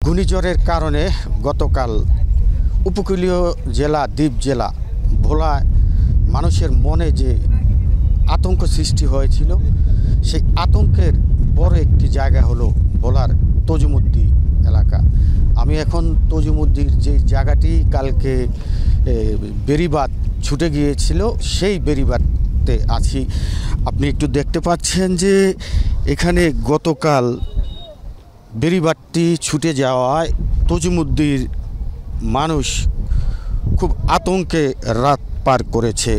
ঘূর্ণিঝড়ের কারণে গতকাল উপকূলীয় জেলা দ্বীপ জেলা ভোলায় মানুষের মনে যে আতঙ্ক সৃষ্টি হয়েছিল, সেই আতঙ্কের বড় একটি জায়গা হলো ভোলার তজুমুদ্দি এলাকা। আমি এখন তজুমুদ্দির যে জায়গাটি কালকে বেড়িবাঁধ ছুটে গিয়েছিল সেই বেড়িবাঁধে আছি। আপনি একটু দেখতে পাচ্ছেন যে এখানে গতকাল বেড়িবাঁধটি ছুটে যাওয়ায় তজুমুদ্দির মানুষ খুব আতঙ্কে রাত পার করেছে।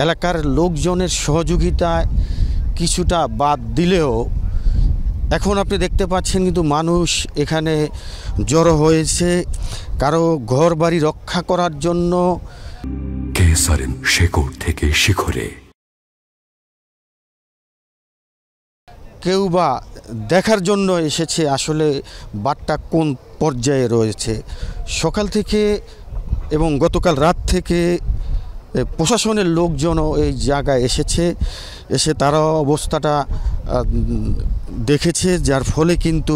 এলাকার লোকজনের সহযোগিতায় কিছুটা বাদ দিলেও এখন আপনি দেখতে পাচ্ছেন কিন্তু মানুষ এখানে জড়ো হয়েছে কারো ঘর বাড়ি রক্ষা করার জন্য। কেসারেন শেকড় থেকে শিখরে, কেউ বা দেখার জন্য এসেছে আসলে বাঁধটা কোন পর্যায়ে রয়েছে। সকাল থেকে এবং গতকাল রাত থেকে প্রশাসনের লোকজনও এই জায়গায় এসে তারা অবস্থাটা দেখেছে, যার ফলে কিন্তু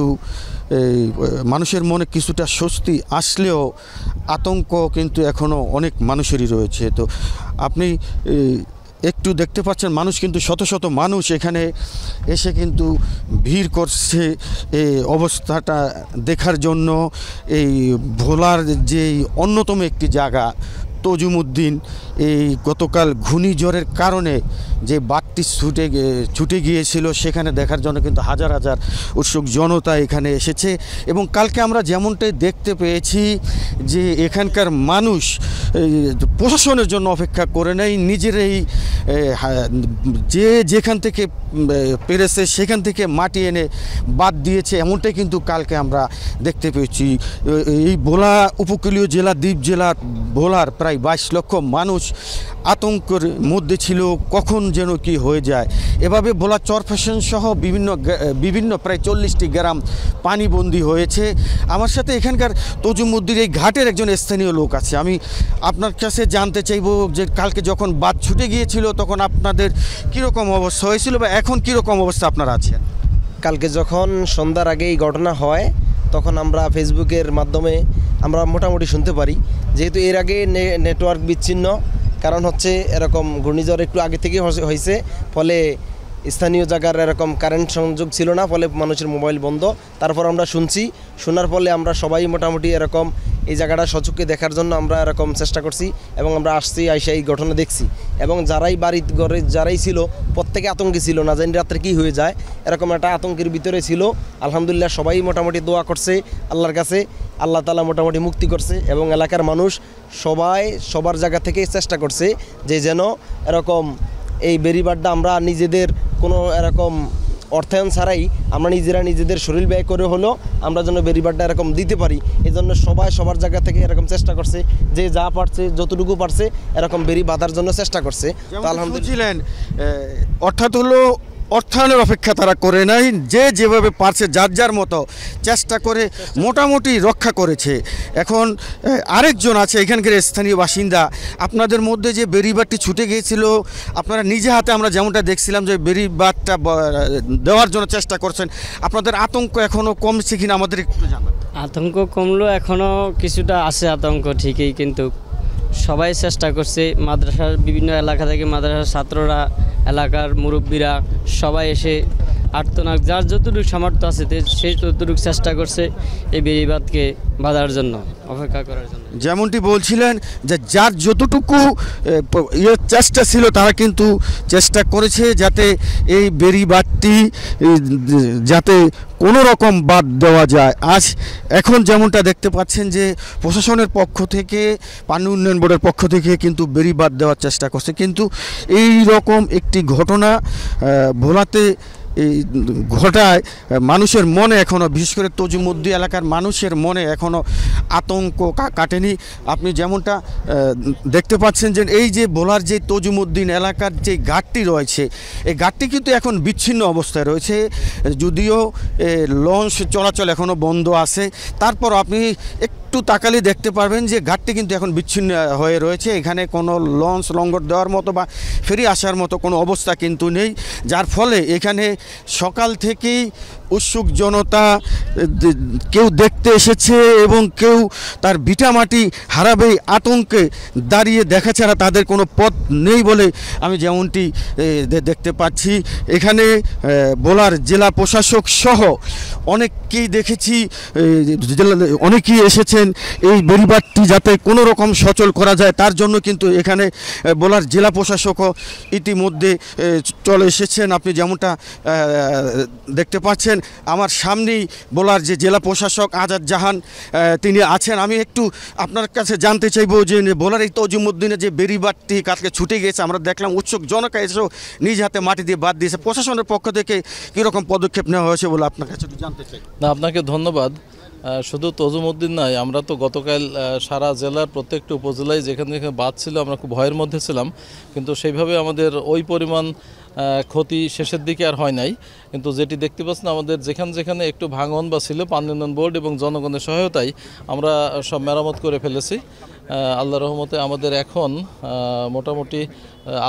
মানুষের মনে কিছুটা স্বস্তি আসলেও আতঙ্ক কিন্তু এখনও অনেক মানুষেরই রয়েছে। তো আপনি একটু দেখতে পাচ্ছেন মানুষ কিন্তু শত শত মানুষ এখানে এসে কিন্তু ভিড় করছে এই অবস্থাটা দেখার জন্য। এই ভোলার যেই অন্যতম একটি জায়গা তজুমুদ্দিন, এই গতকাল ঘূর্ণিঝড়ের কারণে যে বাঁধটি ছুটে গিয়েছিল সেখানে দেখার জন্য কিন্তু হাজার হাজার উৎসুক জনতা এখানে এসেছে। এবং কালকে আমরা যেমনটাই দেখতে পেয়েছি যে এখানকার মানুষ প্রশাসনের জন্য অপেক্ষা করে নেই, নিজেরাই যে যেখান থেকে পেরেছে সেখান থেকে মাটি এনে বাদ দিয়েছে, এমনটাই কিন্তু কালকে আমরা দেখতে পেয়েছি। এই ভোলা উপকূলীয় জেলা দ্বীপ জেলা ভোলার প্রায় 22 লক্ষ মানুষ আতঙ্কের মধ্যে ছিল, কখন যেন কি হয়ে যায়। এভাবে ভোলা চরফ্যাশন সহ বিভিন্ন প্রায় 40টি গ্রাম পানিবন্দী হয়েছে। আমার সাথে এখানকার তজুমুদ্দির এই ঘাটের একজন স্থানীয় লোক আছে। আমি আপনার কাছে জানতে চাইব যে কালকে যখন বাঁধ ছুটে গিয়েছিল তখন আপনাদের কীরকম অবস্থা হয়েছিল বা এখন কীরকম অবস্থা আপনারা আছেন? কালকে যখন সন্ধ্যার আগে এই ঘটনা হয় তখন আমরা ফেসবুকের মাধ্যমে আমরা মোটামুটি শুনতে পারি, যেহেতু এর আগে নেটওয়ার্ক বিচ্ছিন্ন, কারণ হচ্ছে এরকম ঘূর্ণিঝড় একটু আগে থেকেই হয়েছে, ফলে স্থানীয় জায়গার এরকম কারেন্ট সংযোগ ছিল না, ফলে মানুষের মোবাইল বন্ধ। তারপর আমরা শোনার ফলে আমরা সবাই মোটামুটি এরকম এই জায়গাটা সচক্ষে দেখার জন্য আমরা এরকম চেষ্টা করছি এবং আমরা আইসা এই ঘটনা দেখছি। এবং যারাই বাড়ির ঘরে যারাই ছিল প্রত্যেকে আতঙ্কে ছিল, না জানি রাত্রে কী হয়ে যায়, এরকম একটা আতঙ্কের ভিতরে ছিল। আলহামদুলিল্লাহ সবাই মোটামুটি দোয়া করছে আল্লাহর কাছে, আল্লাহ তাআলা মোটামুটি মুক্তি করছে এবং এলাকার মানুষ সবাই সবার জায়গা থেকে চেষ্টা করছে যে যেন এরকম এই বেড়িবাঁধটা আমরা নিজেদের কোনো এরকম অর্থায়ন ছাড়াই আমরা নিজেদের শরীর ব্যয় করে হলেও আমরা যেন বেড়িবাঁধটা এরকম দিতে পারি। এই জন্য সবাই সবার জায়গা থেকে এরকম চেষ্টা করছে, যে যা পারছে যতটুকু পারছে এরকম বেড়ি বাঁধার জন্য চেষ্টা করছে। তো আলহামদুলিল্লাহ অর্থাৎ হলো অর্থায়নের অপেক্ষা তারা করে নাই, যে যেভাবে পারছে যার যার মতো চেষ্টা করে মোটামুটি রক্ষা করেছে। এখন আরেকজন আছে এখানকার স্থানীয় বাসিন্দা, আপনাদের মধ্যে যে বেড়িবাঁধটি ছুটে গিয়েছিল আপনারা নিজে হাতে আমরা যেমনটা দেখছিলাম যে বেড়িবাঁধটা দেওয়ার জন্য চেষ্টা করছেন, আপনাদের আতঙ্ক এখনও কমছে কিনা আমাদের একটু জানান। আতঙ্ক কমলো, এখনও কিছুটা আছে আতঙ্ক ঠিকই, কিন্তু সবাই চেষ্টা করছে। মাদ্রাসার বিভিন্ন এলাকা থেকে মাদ্রাসার ছাত্ররা, এলাকার মুরব্বীরা সবাই এসে আর্তনাক যার যতটুকু সামর্থ্য আছে সেই ততটুকু চেষ্টা করছে এই বেড়িবাঁধকে বাঁধার জন্য, অপেক্ষা করার জন্য। যেমনটি বলছিলেন যে যার যতটুকু চেষ্টা ছিল তারা কিন্তু চেষ্টা করেছে যাতে এই বেড়িবাঁধটি যাতে কোনো রকম বাদ দেওয়া যায়। এখন যেমনটা দেখতে পাচ্ছেন যে প্রশাসনের পক্ষ থেকে, পানি উন্নয়ন বোর্ডের পক্ষ থেকে কিন্তু বেড়িবাঁধ দেওয়ার চেষ্টা করছে, কিন্তু এই রকম একটি ঘটনা ভোলাতে এই ঘটায় মানুষের মনে এখনও, বিশেষ করে তজুমুদ্দি এলাকার মানুষের মনে এখনও আতঙ্ক কাটেনি। আপনি যেমনটা দেখতে পাচ্ছেন যে এই যে ভোলার যে তজুমুদ্দিন এলাকার যে ঘাটটি রয়েছে, এই ঘাটটি কিন্তু এখন বিচ্ছিন্ন অবস্থায় রয়েছে, যদিও লঞ্চ চলাচল এখনও বন্ধ আছে। তারপর আপনি একটু একটু তাকালে দেখতে পারবেন যে ঘাটটি কিন্তু এখন বিচ্ছিন্ন হয়ে রয়েছে। এখানে কোনো লঞ্চ লঙ্গর দেওয়ার মতো বা ফেরি আসার মতো কোনো অবস্থা কিন্তু নেই, যার ফলে এখানে সকাল থেকেই উৎসুক জনতা কেউ দেখতে এসেছে এবং কেউ তার ভিটামাটি হারাবে আতঙ্কে দাঁড়িয়ে দেখা ছাড়া তাদের কোনো পথ নেই বলে আমি যেমনটি দেখতে পাচ্ছি। এখানে ভোলার জেলা প্রশাসক সহ অনেককেই দেখেছি, অনেকেই এসেছেন এই পরিবারটি যাতে কোনো রকম সচল করা যায় তার জন্য কিন্তু এখানে ভোলার জেলা প্রশাসকও ইতিমধ্যে চলে এসেছেন। আপনি যেমনটা দেখতে পাচ্ছেন আমার সামনেই ভোলার যে জেলা প্রশাসক আজাদ জাহান তিনি আছেন। আমি একটু আপনার কাছে জানতে চাইবো যে ভোলার এই তজিমুদ্দিনের যে বেড়িবাঁধটি কালকে ছুটে গিয়েছে, আমরা দেখলাম উৎসুক জনতা এসেও নিজ হাতে মাটি দিয়ে বাদ দিয়েছে, প্রশাসনের পক্ষ থেকে কীরকম পদক্ষেপ নেওয়া হয়েছে বলে আপনার কাছে একটু জানতে চাই। না, আপনাকে ধন্যবাদ। শুধু তজুমুদ্দিন নয়, আমরা তো গতকাল সারা জেলার প্রত্যেকটি উপজেলায় যেখানে যেখানে বাদ ছিল আমরা খুব ভয়ের মধ্যে ছিলাম, কিন্তু সেইভাবে আমাদের ওই পরিমাণ ক্ষতি শেষের দিকে আর হয় নাই। কিন্তু যেটি দেখতে পাচ্ছেন আমাদের যেখানে যেখানে একটু ভাঙন বা ছিল পানি উন্নয়ন বোর্ড এবং জনগণের সহায়তায় আমরা সব মেরামত করে ফেলেছি। আল্লাহর রহমতে আমাদের এখন মোটামুটি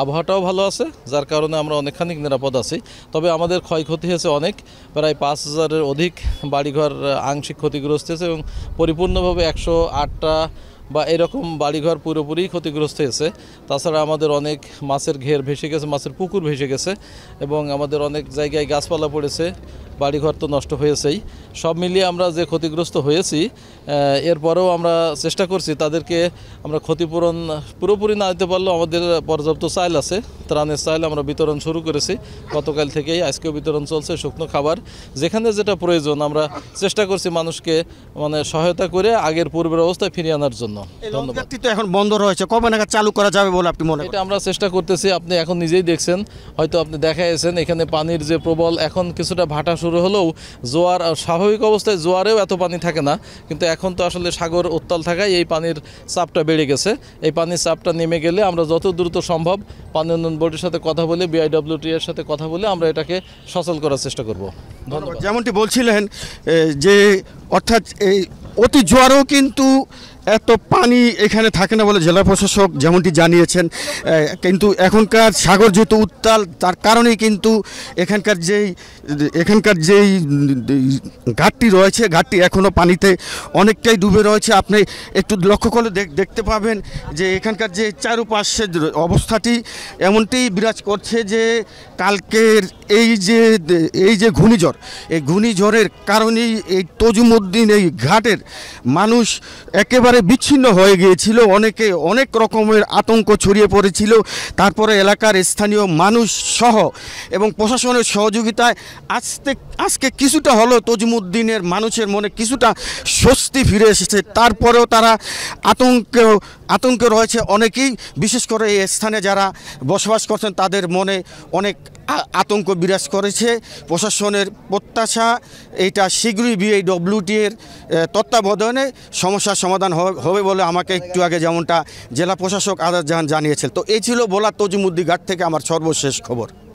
আবহাওয়াটাও ভালো আছে, যার কারণে আমরা অনেকখানি নিরাপদ আছি। তবে আমাদের ক্ষয়ক্ষতি হয়েছে অনেক, প্রায় 5,000-এর অধিক বাড়িঘর আংশিক ক্ষতিগ্রস্ত হয়েছে এবং পরিপূর্ণভাবে 108টা বা এরকম বাড়িঘর পুরোপুরি ক্ষতিগ্রস্ত হয়েছে। তাছাড়া আমাদের অনেক মাছের ঘের ভেসে গেছে, মাছের পুকুর ভেসে গেছে এবং আমাদের অনেক জায়গায় গাছপালা পড়েছে, বাড়িঘর তো নষ্ট হয়েছেই। সব মিলিয়ে আমরা যে ক্ষতিগ্রস্ত হয়েছি এরপরেও আমরা চেষ্টা করছি তাদেরকে আমরা ক্ষতিপূরণ পুরোপুরি না দিতে পারলেও আমাদের পর্যাপ্ত চাল আছে, ত্রাণের চাল আমরা বিতরণ শুরু করেছি গতকাল থেকেই, আজকেও বিতরণ চলছে। শুকনো খাবার যেখানে যেটা প্রয়োজন আমরা চেষ্টা করছি মানুষকে মানে সহায়তা করে আগের পূর্বের অবস্থায় ফিরিয়ে আনার জন্য। ধন্যবাদ। তো এখন বন্ধ রয়েছে, কবে নাগাদ চালু করা যাবে বলে আপনি মনে করেন? এটা আমরা চেষ্টা করতেছি। আপনি এখন নিজেই দেখছেন, হয়তো আপনি দেখাইছেন এখানে পানির যে প্রবল, এখন কিছুটা ভাটা শুরু হলেও জোয়ার স্বাভাবিক অবস্থায় জোয়ারেও এত পানি থাকে না, কিন্তু এখন তো আসলে সাগর উত্তাল থাকায় এই পানির চাপটা বেড়ে গেছে। এই পানির চাপটা নেমে গেলে আমরা যত দ্রুত সম্ভব পানি উন্নয়ন বোর্ডের সাথে কথা বলে, বিআইডব্লিউটি এর সাথে কথা বলে আমরা এটাকে সচল করার চেষ্টা করব। ধন্যবাদ। যেমনটি বলছিলেন যে অর্থাৎ এই অতি জোয়ারেও কিন্তু এত পানি এখানে থাকে না বলে জেলা প্রশাসক যেমনটি জানিয়েছেন, কিন্তু এখনকার সাগর যেহেতু উত্তাল তার কারণেই কিন্তু এখানকার যেই ঘাটটি রয়েছে ঘাটটি এখনও পানিতে অনেকটাই ডুবে রয়েছে। আপনি একটু লক্ষ্য করলে দেখতে পাবেন যে এখানকার যে চারপাশের অবস্থাটি এমনটি বিরাজ করছে যে কালকের এই যে ঘূর্ণিঝড়, এই ঘূর্ণিঝড়ের কারণেই এই তজিমুদ্দিন এই ঘাটের মানুষ একেবারে বিচ্ছিন্ন হয়ে গিয়েছিল, অনেক রকমের আতঙ্ক ছড়িয়ে পড়েছিল। তারপরে এলাকার স্থানীয় মানুষ সহ এবং প্রশাসনের সহযোগিতায় আজকে কিছুটা হলেও তজিমুদ্দিনের মানুষের মনে কিছুটা স্বস্তি ফিরে এসেছে। তারপরেও তারা আতঙ্কে রয়েছে অনেকেই, বিশেষ করে এই স্থানে যারা বসবাস করছেন তাদের মনে অনেক আতঙ্ক বিরাজ করেছে। প্রশাসনের প্রত্যাশা এইটা শীঘ্রই বিআইডব্লিউটি এর তত্ত্বাবধানে সমস্যার সমাধান হবে বলে আমাকে একটু আগে যেমনটা জেলা প্রশাসক আজাদ জাহান জানিয়েছেন। তো এই ছিল ভোলা তজিমুদ্দিন ঘাট থেকে আমার সর্বশেষ খবর।